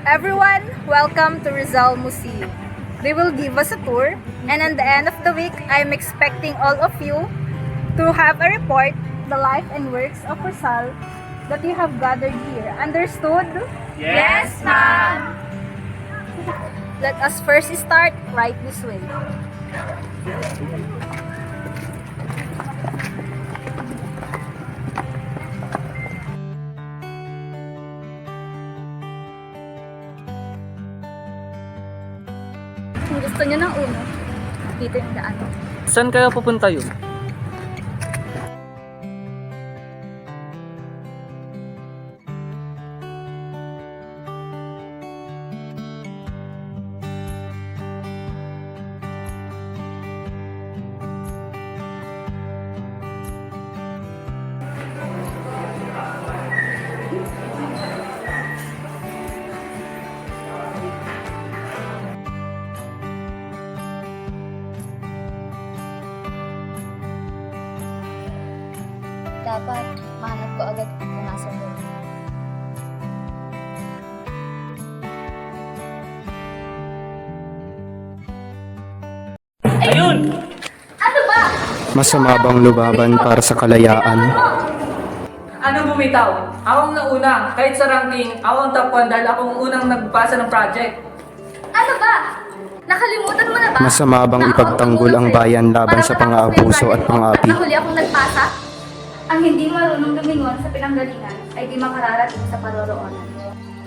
Everyone, welcome to Rizal Museum. They will give us a tour, and at the end of the week, I'm expecting all of you to have a report, the life and works of Rizal that you have gathered here. Understood? Yes, ma'am. Let us first start right this way. Kung gusto nyo ng uno, dito yung daan. Saan kaya pupunta yun? Dapat mahanap ko agad kung nasan doon. Ayun! Ano ba? Masama bang lubaban para sa kalayaan? Ano bumitaw? Akong nauna. Kahit sa ranking, akong top 1 dahil akong unang nagpasa ng project. Ano ba? Nakalimutan mo na ba? Masama bang Na ako ipagtanggol ang bayan laban para sa matapos pang-aabuso ko yung at pang-aapi? project ko, at nahuli akong nagpasa? Ang hindi marunong lumingon sa pinanggalingan ay di makararating sa paroroonan.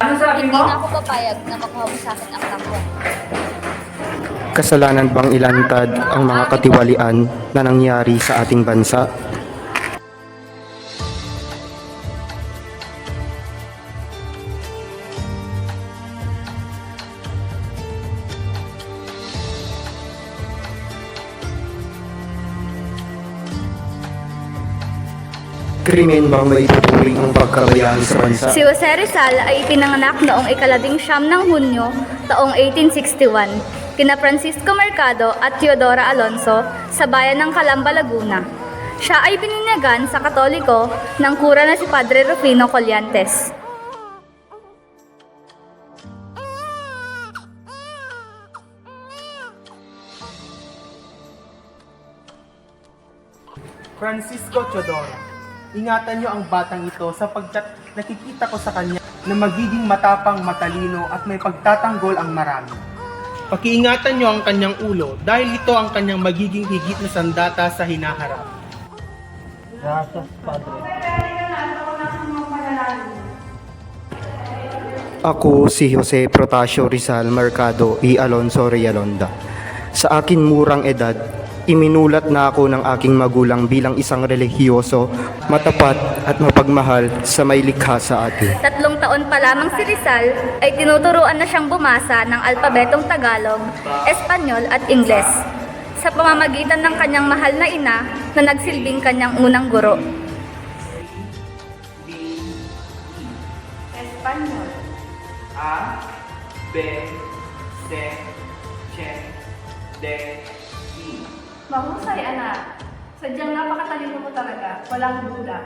Ano sabi Hindi mo? na ako papayag na makuha mo sa akin ang tangko. Kasalanan bang ilantad ang mga katiwalian na nangyari sa ating bansa? Krimen bang maituturing ang pagkabayaan sa bansa? Si Jose Rizal ay ipinanganak noong ika-19 ng Hunyo taong 1861 kina Francisco Mercado at Teodora Alonso sa bayan ng Calamba, Laguna. Siya ay bininyagan sa Katoliko ng kura na si Padre Rufino Colliantes. Francisco Teodoro, ingatan niyo ang batang ito sapagkat nakikita ko sa kanya na magiging matapang, matalino at may pagtatanggol ang marami. Pakiingatan niyo ang kanyang ulo dahil ito ang kanyang magiging higit na sandata sa hinaharap. Gracias, Padre. Ako si Jose Protasio Rizal Mercado y Alonso Realonda. Sa akin murang edad, iminulat na ako ng aking magulang bilang isang relihiyoso, matapat at mapagmahal sa may likha sa atin. 3 taon pa lamang si Rizal ay tinuturuan na siyang bumasa ng alpabetong Tagalog, Espanyol at Ingles sa pamamagitan ng kanyang mahal na ina na nagsilbing kanyang unang guro. Espanyol. A, B, C, C, D, E. Mahusay, anak. Sadyang napakatalino mo talaga. Walang duda.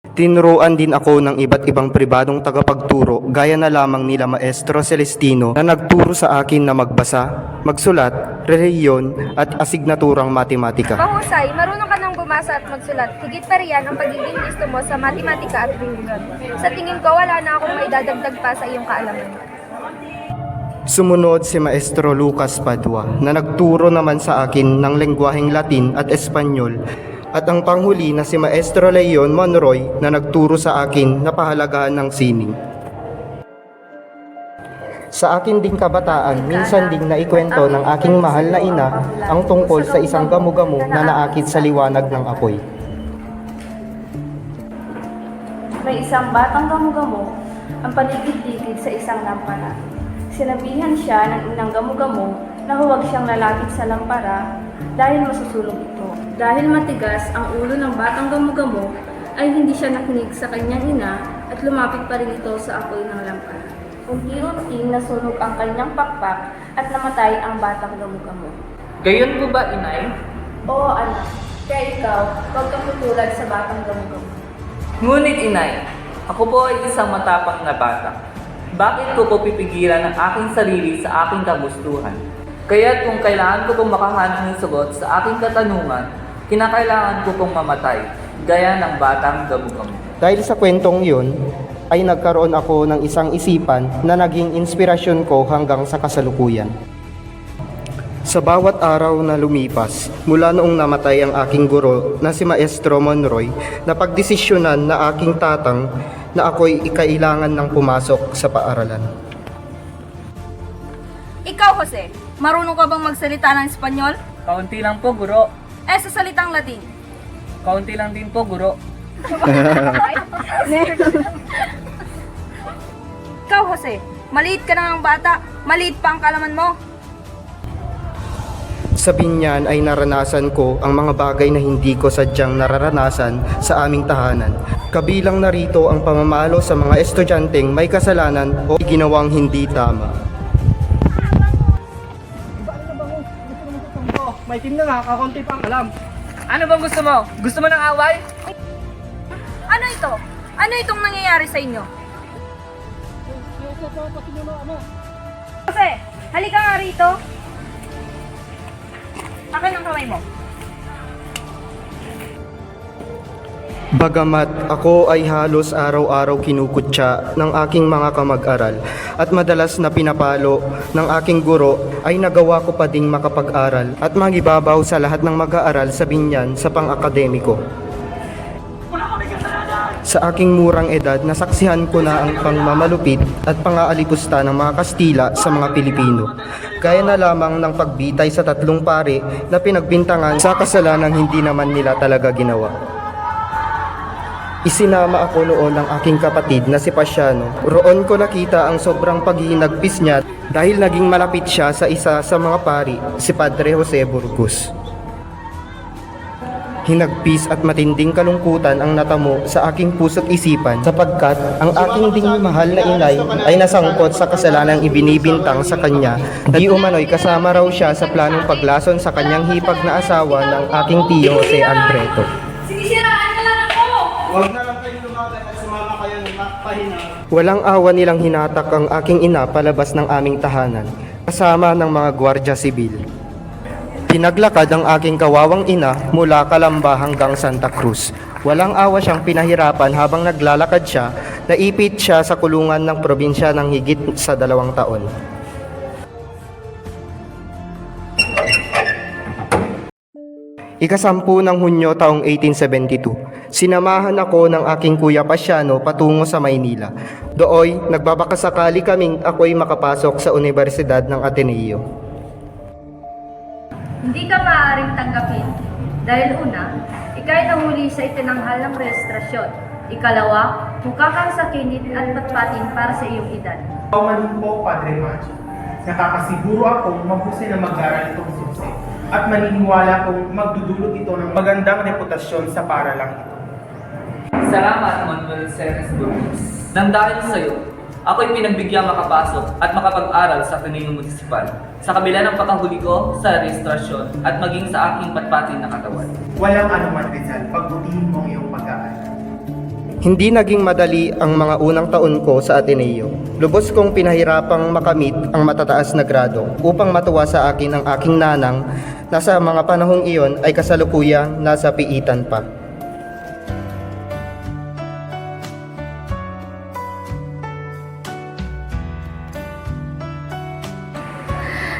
Tinuruan din ako ng iba't ibang pribadong tagapagturo gaya na lamang nila Maestro Celestino na nagturo sa akin na magbasa, magsulat, relihiyon at asignaturang matematika. Mahusay, marunong ka nang bumasa at magsulat. Higit pa riyan ang pagiging gusto mo sa matematika at relihiyon. Sa tingin ko, wala na akong maidadagdag pa sa iyong kaalaman. Sumunod si Maestro Lucas Padua na nagturo naman sa akin ng lengguaheng Latin at Espanyol at ang panghuli na si Maestro Leon Monroy na nagturo sa akin na pahalagahan ng sining. Sa akin ding kabataan, minsan ding naikwento ng aking mahal na ina ang tungkol sa isang gamu-gamu na naakit sa liwanag ng apoy. May isang batang gamu-gamu ang paligid-ligid sa isang lampara. Sinabihan siya ng inang gamu-gamu na huwag siyang lalapit sa lampara dahil masusunog ito. Dahil matigas ang ulo ng batang gamu-gamu, ay hindi siya nakinig sa kanyang ina at lumapit pa rin ito sa apoy ng lampara. Unti-unti nasunog ang kanyang pakpak at namatay ang batang gamu-gamu. Gayon po ba, inay? Oo, anak. Kaya ikaw, huwag kang tutulad sa batang gamu-gamu. Ngunit, inay, ako po ay isang matapang na bata. Bakit ko po pipigilan ang aking sarili sa aking kagustuhan? Kaya't kung kailangan ko pong makahanap ng sagot sa aking katanungan, kinakailangan ko pong mamatay, gaya ng batang gamu-gamu. Dahil sa kwentong yun, ay nagkaroon ako ng isang isipan na naging inspirasyon ko hanggang sa kasalukuyan. Sa bawat araw na lumipas, mula noong namatay ang aking guro na si Maestro Monroy, napagdesisyonan na aking tatang na ako'y ikailangan ng pumasok sa paaralan. Ikaw, Jose, marunong ka bang magsalita ng Espanyol? Kaunti lang po, guro. Sa salitang Latin? Kaunti lang din po, guro. Ikaw, Jose, maliit ka na ng bata, maliit pa ang kalaman mo. Sa binyan ay naranasan ko ang mga bagay na hindi ko sadyang nararanasan sa aming tahanan. Kabilang na rito ang pamamalo sa mga estudyanteng may kasalanan o ginawang hindi tama. May team na nga, kakunti pa ang alam. Ano bang gusto mo? Gusto mo ng away? Ano ito? Ano itong nangyayari sa inyo? Jose, halika nga rito. Akin ang kamay mo. Bagamat ako ay halos araw-araw kinukutya ng aking mga kamag-aral at madalas na pinapalo ng aking guro, ay nagawa ko pa ding makapag-aral at magibabaw sa lahat ng mag-aaral sa binyan sa pang-akademiko. Sa aking murang edad, nasaksihan ko na ang pangmamalupit at pang-aalipusta ng mga Kastila sa mga Pilipino. Gaya na lamang ng pagbitay sa 3 pare na pinagbintangan sa kasalanang hindi naman nila talaga ginawa. Isinama ako noon ng aking kapatid na si Pasiano. Roon ko nakita ang sobrang paghihinagpis niya dahil naging malapit siya sa isa sa mga pari, si Padre Jose Burgos. Hinagpis at matinding kalungkutan ang natamo sa aking puso't isipan sapagkat ang aking ding mahal na inay ay nasangkot sa kasalanang ibinibintang sa kanya na di umano'y kasama raw siya sa planong paglason sa kanyang hipag na asawa ng aking tiyo Jose Alberto. Sinisiraan na lang ako! Huwag na lang kayo lumaban at sumama kayo ng pahinga. Walang awa nilang hinatak ang aking ina palabas ng aming tahanan kasama ng mga gwardya sibil. Pinaglakad ang aking kawawang ina mula Calamba hanggang Santa Cruz. Walang awa siyang pinahirapan habang naglalakad siya, naipit siya sa kulungan ng probinsya ng higit sa 2 taon. Ika-10 ng Hunyo taong 1872, sinamahan ako ng aking kuya Pasiano patungo sa Maynila. Dooy, nagbabakasakali kaming ako'y makapasok sa Universidad ng Ateneo. Hindi ka maaaring tanggapin dahil una, ika'y nahuli sa itinanghal ng rehistrasyon. Ikalawa, mukha kang sakinit at patpatin para sa iyong edad. Paumanin po, Padre Macho. Nakakasiguro akong mabuti na mag-aral itong susi at maniniwala kong magdudulot ito ng magandang reputasyon sa paralang ito. Salamat, Manuel Ceres Burgos. Nang dahil sa iyo, ako'y pinagbigyan makapasok at makapag-aral sa Ateneo Municipal sa kabila ng pagkahuli ko sa rehistrasyon at maging sa aking patpatin na katawan. Walang anuman, Rizal, pagbutihin mo ang iyong pag-aaral. Hindi naging madali ang mga unang taon ko sa Ateneo. Lubos kong pinahirapang makamit ang matataas na grado upang matuwa sa akin ang aking nanang na sa mga panahong iyon ay kasalukuyang nasa piitan pa.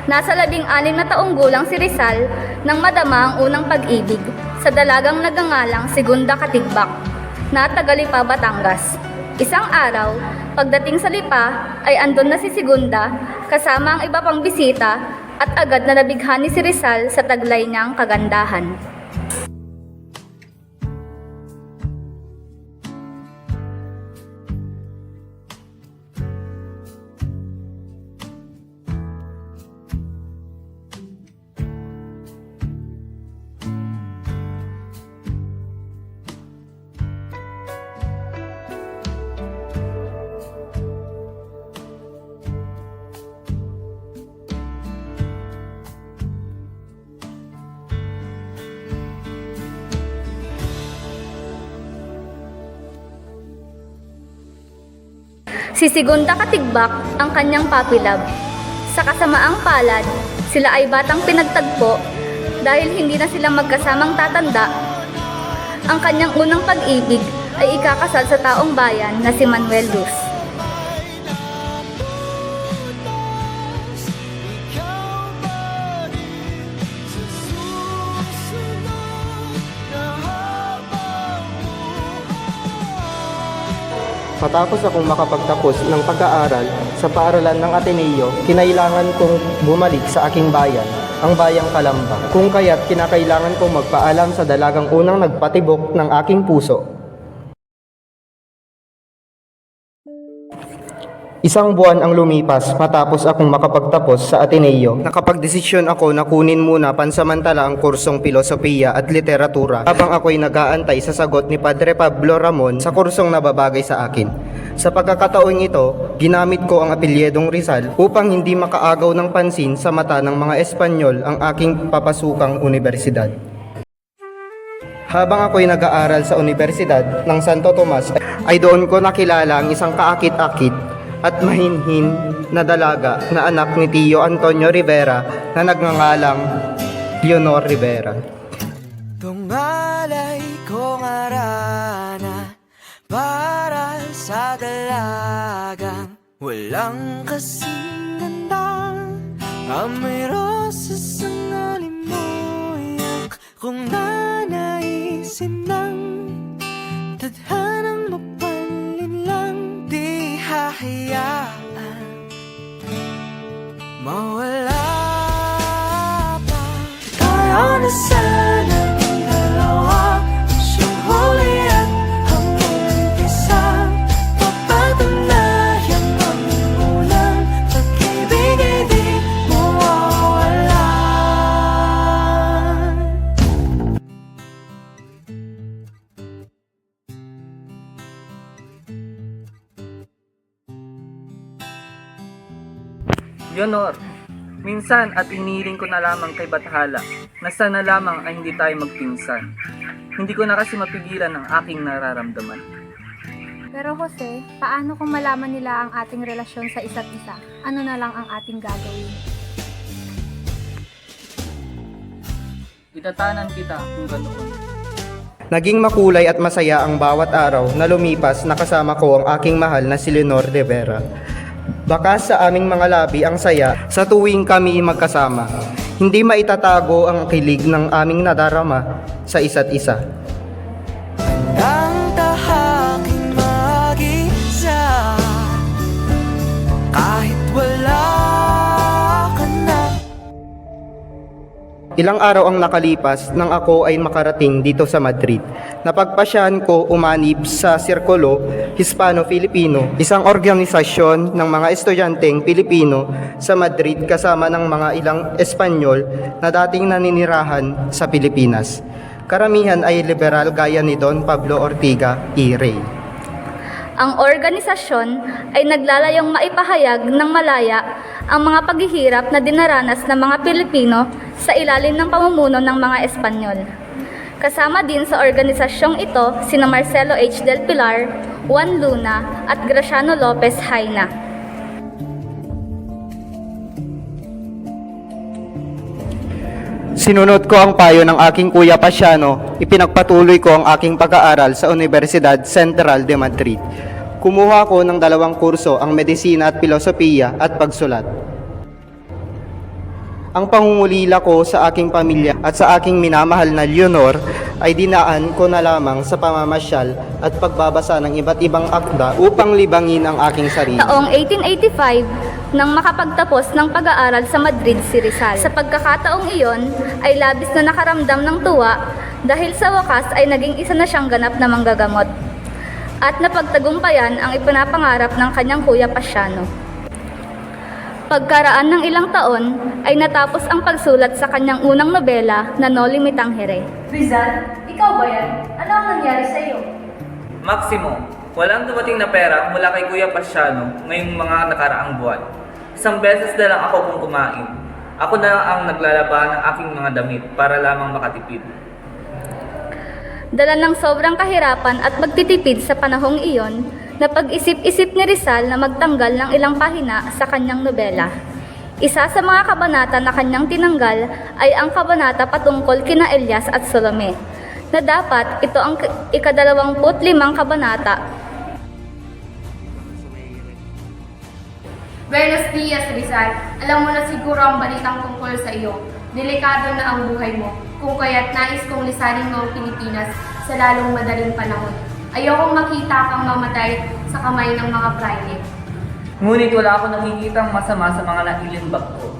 Nasa 16 na taong gulang si Rizal nang madama ang unang pag-ibig sa dalagang nagangalang Segunda Katigbak na taga Lipa, Batangas. Isang araw, pagdating sa Lipa ay andon na si Segunda kasama ang iba pang bisita at agad na nabighani si Rizal sa taglay niyang kagandahan. Si Segunda Katigbak ang kanyang puppy love. Sa kasamaang palad, sila ay batang pinagtagpo dahil hindi na sila magkasamang tatanda. Ang kanyang unang pag-ibig ay ikakasal sa taong bayan na si Manuel Luz. Matapos akong makapagtapos ng pag-aaral sa paaralan ng Ateneo, kinailangan kong bumalik sa aking bayan, ang bayang Calamba. Kung kaya't kinakailangan kong magpaalam sa dalagang unang nagpatibok ng aking puso. Isang buwan ang lumipas matapos akong makapagtapos sa Ateneo. Nakapagdesisyon ako na kunin muna pansamantala ang kursong Pilosopiya at Literatura habang ako'y nag-aantay sa sagot ni Padre Pablo Ramon sa kursong nababagay sa akin. Sa pagkakataong ito, ginamit ko ang apelyedong Rizal upang hindi makaagaw ng pansin sa mata ng mga Espanyol ang aking papasukang universidad. Habang ako'y nag-aaral sa Universidad ng Santo Tomas, ay doon ko nakilala ang isang kaakit-akit at mahinhin na dalaga na anak ni Tio Antonio Rivera na nagngangalang Leonor Rivera. Tungalay kong arana para sa dalagang walang kasing ganda. Amoy rosas ang alimoyak kung nanaisin ng tadhanang mapalin lang. Di hahayaan mawala pa tayo na sanang dalawa. Siyang huli at ang umpisa, papatunayan ang unang pag-ibig ay di mawawala. Leonor, minsan at inihiling ko na lamang kay Bathala na sana lamang ay hindi tayo magpinsan. Hindi ko na kasi mapigilan ang aking nararamdaman. Pero Jose, paano kung malaman nila ang ating relasyon sa isa't isa? Ano na lang ang ating gagawin? Itatanan kita kung ganoon. Naging makulay at masaya ang bawat araw na lumipas na kasama ko ang aking mahal na si Leonor Rivera. Bakas sa aming mga labi ang saya sa tuwing kami magkasama. Hindi maitatago ang kilig ng aming nadarama sa isa't isa. Ang tahaking mag-isa kahit wala ka na. Ilang araw ang nakalipas nang ako ay makarating dito sa Madrid. Napagpasyahan ko umanib sa Sirkulo Hispano-Filipino, isang organisasyon ng mga estudyanteng Pilipino sa Madrid kasama ng mga ilang Espanyol na dating naninirahan sa Pilipinas. Karamihan ay liberal gaya ni Don Pablo Ortiga y Rey. Ang organisasyon ay naglalayong maipahayag ng malaya ang mga paghihirap na dinaranas ng mga Pilipino sa ilalim ng pamumuno ng mga Espanyol. Kasama din sa organisasyong ito sina Marcelo H. Del Pilar, Juan Luna at Graciano Lopez Haina. Sinunod ko ang payo ng aking kuya Pasiano, ipinagpatuloy ko ang aking pag-aaral sa Universidad Central de Madrid. Kumuha ko ng 2 kurso, ang medisina at filosofiya at pagsulat. Ang pangungulila ko sa aking pamilya at sa aking minamahal na Leonor ay dinaan ko na lamang sa pamamasyal at pagbabasa ng iba't ibang akda upang libangin ang aking sarili. Taong 1885, nang makapagtapos ng pag-aaral sa Madrid si Rizal. Sa pagkakataong iyon, ay labis na nakaramdam ng tuwa dahil sa wakas ay naging isa na siyang ganap na manggagamot. At napagtagumpayan ang ipinapangarap ng kanyang kuya Pasiano. Pagkaraan ng ilang taon, ay natapos ang pagsulat sa kanyang unang nobela na No Limitang Here. Rizal, ikaw ba yan? Ano ang nangyari sa iyo? Maximo, walang dumating na pera mula kay Kuya Pasiano ngayong mga nakaraang buwan. Isang beses na lang ako kung kumain. Ako na lang ang naglalaba ng aking mga damit para lamang makatipid. Dala ng sobrang kahirapan at pagtitipid sa panahong iyon, Napag-isip-isip ni Rizal na magtanggal ng ilang pahina sa kanyang nobela. Isa sa mga kabanata na kanyang tinanggal ay ang kabanata patungkol kina Elias at Salome, na dapat ito ang ika-25 kabanata. Buenos dias, Rizal. Alam mo na siguro ang balitang tungkol sa iyo. Delikado na ang buhay mo, kung kaya't nais kong lisanin mo ang Pilipinas sa lalong madaling panahon. Ayokong makita kang mamatay sa kamay ng mga private. Ngunit wala akong nakikitang masama sa mga nailimbag ko.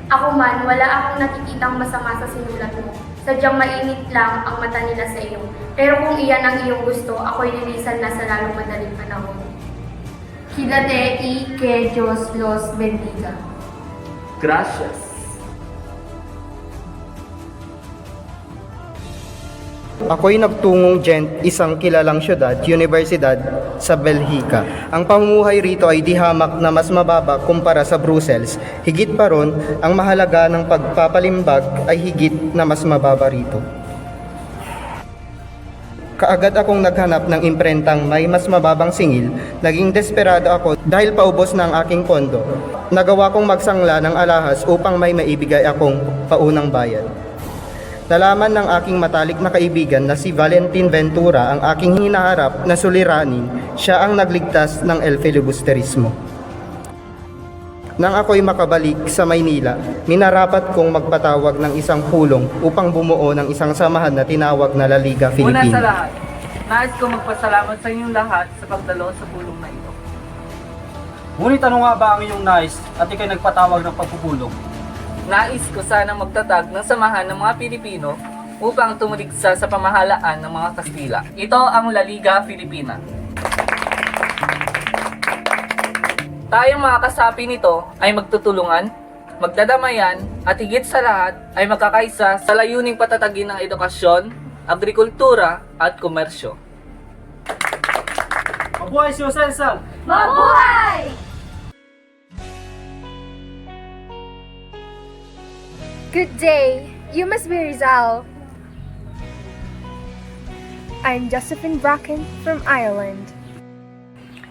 Ako man, wala akong nakikitang masama sa sinulat mo. Sadyang mainit lang ang mata nila sa iyo. Pero kung iyan ang iyong gusto, ako'y lilisan na sa lalong madaling panahon. Quédate y que Dios los bendiga. Gracias. Ako'y nagtungong Gent, isang kilalang syudad, universidad sa Belgica. Ang pamumuhay rito ay di hamak na mas mababa kumpara sa Brussels. Higit pa ron, ang mahalaga ng pagpapalimbag ay higit na mas mababa rito. Kaagad akong naghanap ng imprentang may mas mababang singil. Naging desperado ako dahil paubos na ang aking pondo. Nagawa kong magsangla ng alahas upang may maibigay akong paunang bayad. Nalaman ng aking matalik na kaibigan na si Valentin Ventura ang aking hinaharap na suliranin. Siya ang nagligtas ng El Filibusterismo. Nang ako'y makabalik sa Maynila, minarapat kong magpatawag ng isang pulong upang bumuo ng isang samahan na tinawag na La Liga Una sa Filipina. lahat, nais ko magpasalamat sa inyong lahat sa pagdalo sa pulong na ito. Ngunit ano nga ba ang iyong nais at ikay nagpatawag ng pagpupulong? Nais ko sanang magtatag ng samahan ng mga Pilipino upang tumaligsa sa pamahalaan ng mga Kastila. Ito ang La Liga Filipina. Tayong mga kasapi nito ay magtutulungan, magdadamayan at higit sa lahat ay magkakaisa sa layuning patatagin ng edukasyon, agrikultura at komersyo. Mabuhay si Jose Rizal! Good day. You must be Rizal. I'm Josephine Bracken from Ireland.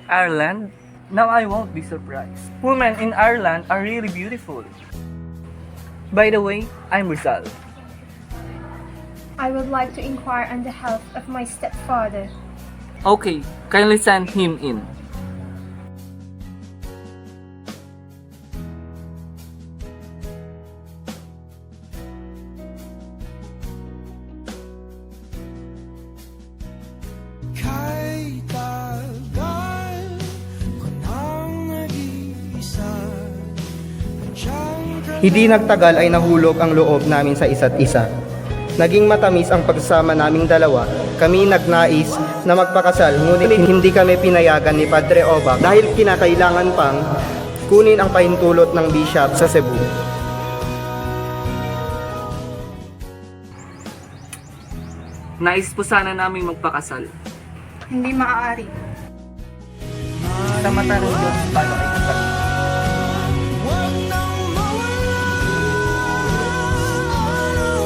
Ireland? Now I won't be surprised. Women in Ireland are really beautiful. By the way, I'm Rizal. I would like to inquire on the health of my stepfather. Okay, kindly send him in. Kay tagal ko nang nag-iisa. Hindi nagtagal ay nahulog ang loob namin sa isa't isa. Naging matamis ang pagsama naming dalawa. Kami nagnais na magpakasal, ngunit hindi kami pinayagan ni Padre Oba dahil kinakailangan pang kunin ang pahintulot ng bishop sa Cebu. Nais po sana naming magpakasal. Hindi maaari. Sa mata ng Diyos, tayo ay kasal. Huwag nang mawala araw-araw.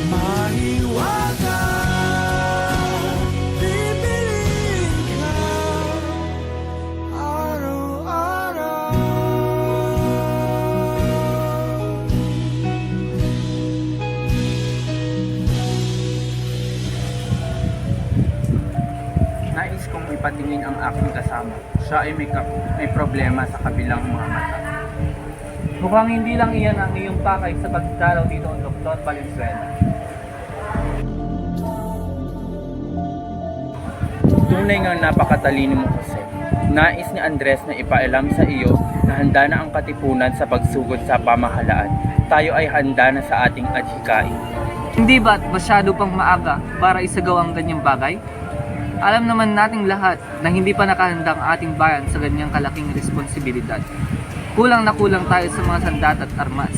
Mahiwaga, bibiling ka araw-araw. Nais kong ipatingin ang aking kasama. Siya ay may problema sa kabilang mga mata. Mukhang hindi lang iyan ang iyong pakay sa pagdaraw dito ng Dr. Valenzuela. Tunay nga napakatalino mo, Jose. Nais ni Andres na ipaalam sa iyo na handa na ang katipunan sa pagsugod sa pamahalaan. Tayo ay handa na sa ating adhikain. Hindi ba't masyado pang maaga para isagawa ang ganyang bagay? Alam naman nating lahat na hindi pa nakahanda ang ating bayan sa ganyang kalaking responsibilidad. Kulang na kulang tayo sa mga sandat at armas.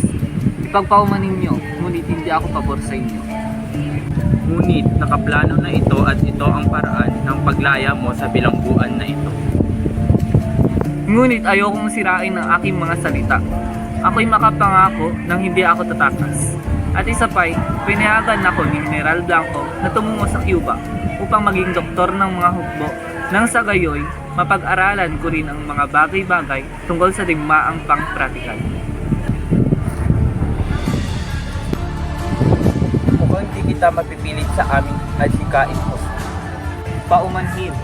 Ipagpauman ninyo, ngunit hindi ako pabor sa inyo. Ngunit nakaplano na ito at ito ang paraan ng paglaya mo sa bilangguan na ito. Ngunit ayokong sirain ang aking mga salita. Ako'y makapangako nang hindi ako tatakas. At isa pa'y, pinayagan ako ni General Blanco na tumungo sa Cuba upang maging doktor ng mga hukbo nang sa gayoy, mapag-aralan ko rin ang mga bagay-bagay tungkol sa digmaang pang-praktikal. Mukhang hindi kita mapipilit sa aming adhikain po. Paumanhin.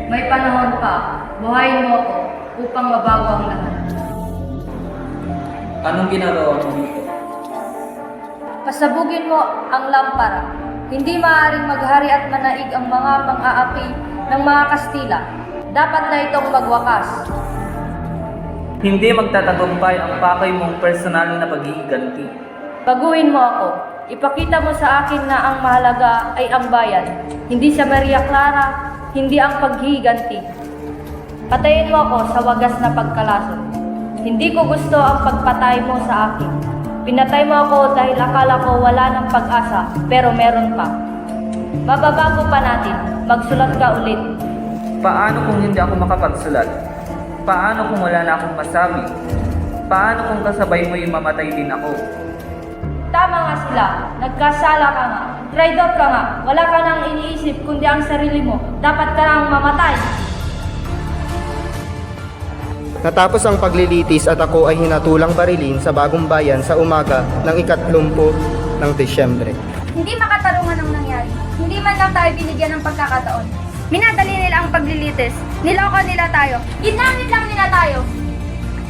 May panahon pa, buhayin mo ako upang mabago ang lahat. Anong ginagawa mo dito? Pasabugin mo ang lampara. Hindi maaaring maghari at manaig ang mga mang-aapi ng mga Kastila. Dapat na itong magwakas. Hindi magtatagumpay ang pakay mong personal na paghihiganti. Baguhin mo ako. Ipakita mo sa akin na ang mahalaga ay ang bayan. Hindi sa Maria Clara, hindi ang paghihiganti. Patayin mo ako sa wagas na pagkalason. Hindi ko gusto ang pagpatay mo sa akin. Pinatay mo ako dahil akala ko wala ng pag-asa, pero meron pa. Mababago pa natin. Magsulat ka ulit. Paano kung hindi ako makapagsulat? Paano kung wala na akong masabi? Paano kung kasabay mo yung mamatay din ako? Tama nga sila. Nagkasala ka nga. Traidor ka nga. Wala ka nang iniisip kundi ang sarili mo. Dapat ka nang mamatay. Natapos ang paglilitis at ako ay hinatulang barilin sa Bagong Bayan sa umaga ng 30 ng Disyembre. Hindi makatarungan ang nangyari. Hindi man lang tayo binigyan ng pagkakataon. Minadali nila ang paglilitis. Niloko nila tayo. Ginamit lang nila tayo.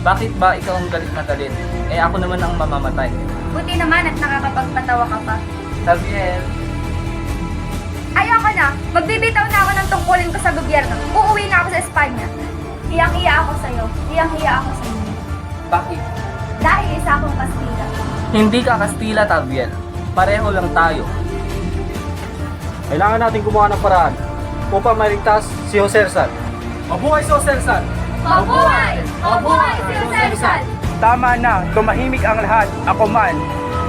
Bakit ba ikaw ang galit na galit? Eh ako naman ang mamamatay. Buti naman at nakakapagpatawa ka pa. Sabiel, Ayoko na. Magbibitaw na ako ng tungkulin ko sa gobyerno. Uuwi na ako sa Espanya. Iyang-iya ako sa'yo. Iyang-iya ako sa inyo. bakit? Dahil isa akong Kastila. Hindi ka Kastila, Tabiel. Pareho lang tayo. Kailangan natin gumawa ng paraan upang maligtas si Jose Rizal. Mabuhay si Jose Rizal! Mabuhay! Mabuhay si Jose Rizal! Tama na, tumahimik ang lahat. Ako man,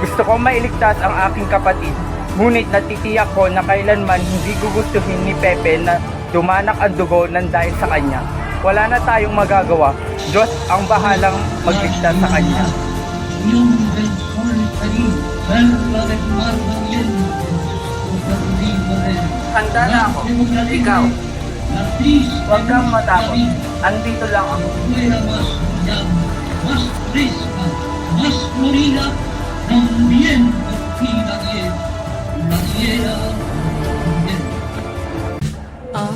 gusto kong mailigtas ang aking kapatid. Ngunit natitiyak ko na kailanman hindi gugustuhin ni Pepe na dumanak ang dugo ng dahil sa kanya. Wala na tayong magagawa. Diyos ang bahalang magligtas sa kanya. Handa na ako. Ikaw. Huwag kang matakot. Andito lang ako.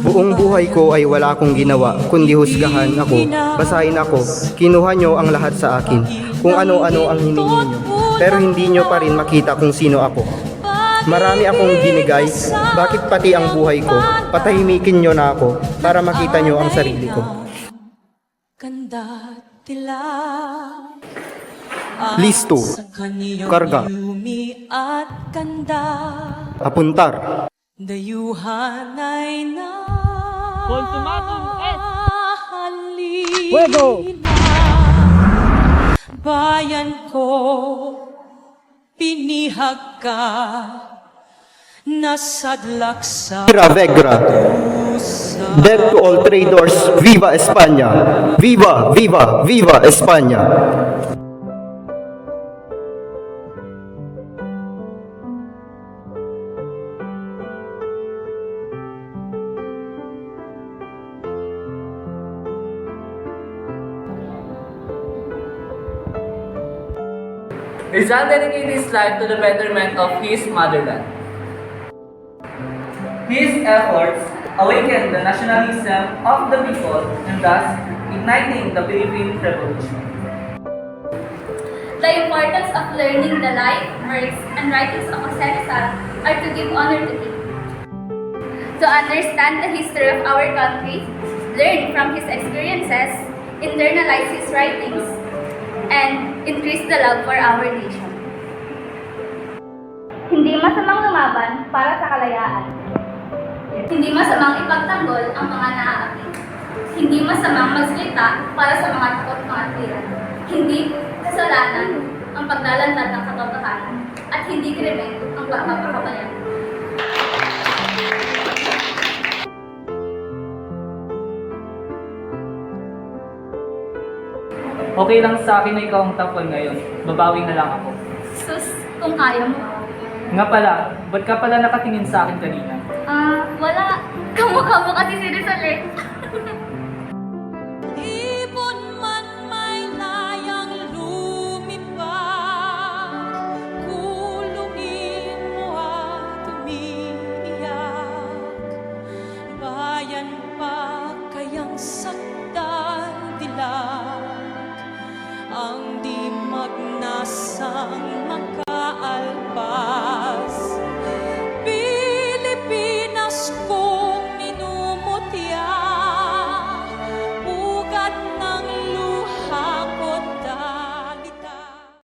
Buong buhay ko ay wala akong ginawa, kundi husgahan ako, basahin ako, kinuha nyo ang lahat sa akin, kung ano-ano ang hiningi nyo, pero hindi nyo pa rin makita kung sino ako. Marami akong binigay, bakit pati ang buhay ko, patahimikin nyo na ako, para makita nyo ang sarili ko. Listo, karga, apuntar. Dayuhan ay na Konsumatum es! Fuego! Bayan ko, pinihag ka, nasadlak sa Viva Vegra. Death to all traitors. Viva España. Viva, viva, viva España. Rizal dedicated his life to the betterment of his motherland. His efforts awakened the nationalism of the people and thus igniting the Philippine Revolution. The importance of learning the life, works, and writings of Jose Rizal are to give honor to him. To understand the history of our country, learn from his experiences, internalize his writings, and increase the love for our nation. Hindi masamang lumaban para sa kalayaan. Hindi masamang ipagtanggol ang mga naaapi. Hindi masamang magsalita para sa mga takot mga tiran. Hindi kasalanan ang paglalantad ng katotohanan at hindi krimen ang pagpapakabayan. Okay lang sa akin na ikaw ang top 1 ngayon. Babawi na lang ako. Sus, kung kaya mo. Nga pala, ba't ka pala nakatingin sa akin kanina? Wala. Kamukha mo kasi si Rizal eh.